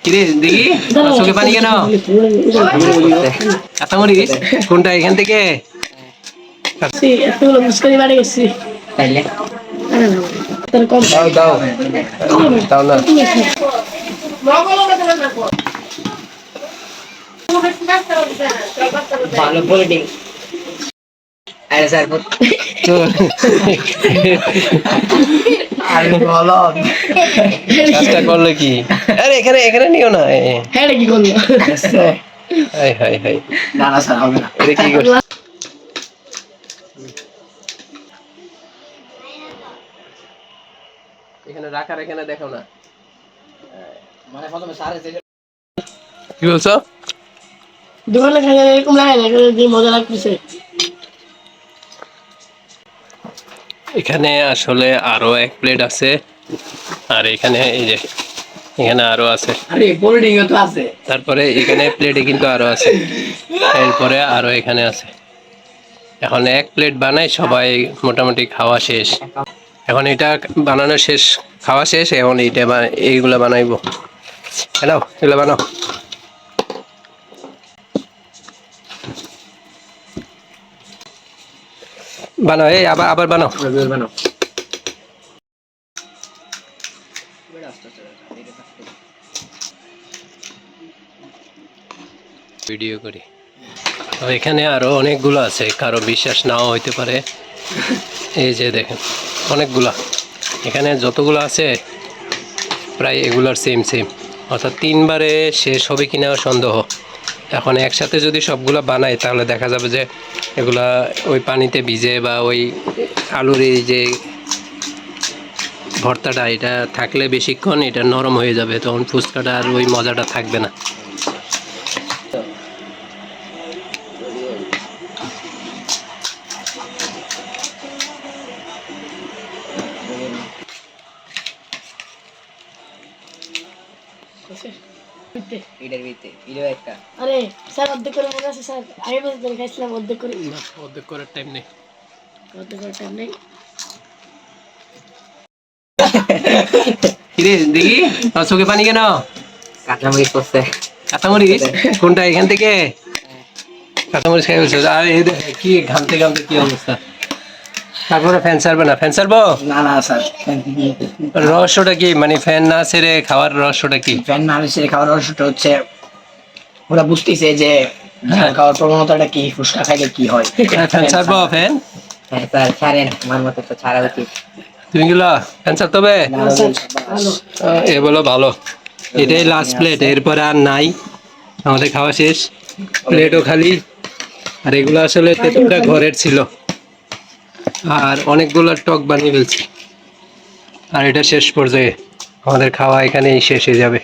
কিরে দেখি চোখে পানি কেন? কাঁচামরিচ কোনটা এখান থেকে? দাও দাও দাও না। ভালো পলিটিং আরে স্যার আরে বলো কাজটা করলে কি? আরে এখানে এখানে নিও না। হ্যাঁ কি করলো? হাই হাই হাই, না না স্যার হবে না। এটা কি করছিস? এখানে রাখার এখানে দেখো না। মানে প্রথমে স্যার এসে কি বলছো? দোকানে খাই এরকম লাগে না, যে মজা লাগতেছে। এখানে আসলে আরো এক প্লেট আছে, আর এখানে এই যে এখানে আরো আছে। আরে পলিটিং তো আছে। তারপরে এখানে প্লেটে কিন্তু আরো আছে, এরপরে আরো এখানে আছে। এখন এক প্লেট বানাই সবাই মোটামুটি খাওয়া শেষ। এখন এটা বানানো শেষ, খাওয়া শেষ। এখন এইগুলা বানাইবো। হ্যালো, এগুলো বানাও। বানাও, এই আবার আবার বানাও। বানাও ভিডিও করি। তো এখানে আরো অনেকগুলো আছে, কারো বিশ্বাস নাও হইতে পারে। এই যে দেখেন অনেকগুলা, এখানে যতগুলো আছে প্রায় এগুলার সেম সেম, অর্থাৎ 3 বারে শেষ হবে কিনা সন্দেহ। এখন একসাথে যদি সবগুলা বানাই তাহলে দেখা যাবে যে এগুলা ওই পানিতে ভিজে বা ওই আলুর এই যে ভর্তাটা এটা থাকলে বেশিক্ষণ এটা নরম হয়ে যাবে, তখন ফুচকাটা আর ওই মজাটা থাকবে না। এটার ভিতরে ইলো একটা আরে স্যার অর্ধেক করে মনে আছে স্যার, আগে বলতে খাইছিলাম অর্ধেক করে। না, অর্ধেক করার টাইম নেই। অর্ধেক করে টাইম নেই। কিরে দেখি চোখে পানি কেন? কাঁচামরিচ করছে। কাঁচামরিচ কোনটা এখান থেকে? কাঁচামরিচ খাই বলছো? আর এই কি ঘামতে ঘামতে কি অবস্থা? তারপরে ফ্যান ছাড়বে না? ফ্যান ছাড়বো না না স্যার, রহস্যটা কি? মানে ফ্যান না ছেড়ে খাওয়ার রহস্যটা কি? ফ্যান না হচ্ছে খাওয়ার রহস্যটা হচ্ছে ওরা বুঝতেছে যে ঝাল খাওয়ার প্রবণতাটা কি, ফুচকা খাইলে কি হয়। ফ্যান ছাড়বো? ফ্যান হ্যাঁ স্যার ছাড়েন, আমার মতে তো ছাড়া উচিত। তুমি গেলা ফ্যান ছাড়তে হবে? এ বলো ভালো, এটাই লাস্ট প্লেট, এরপরে আর নাই। আমাদের খাওয়া শেষ, প্লেটও খালি। আর এগুলো আসলে তেঁতুলটা ঘরের ছিল, আর অনেকগুলো টক বানিয়ে ফেলছি। আর এটা শেষ পর্যায়ে, আমাদের খাওয়া এখানেই শেষ হয়ে যাবে।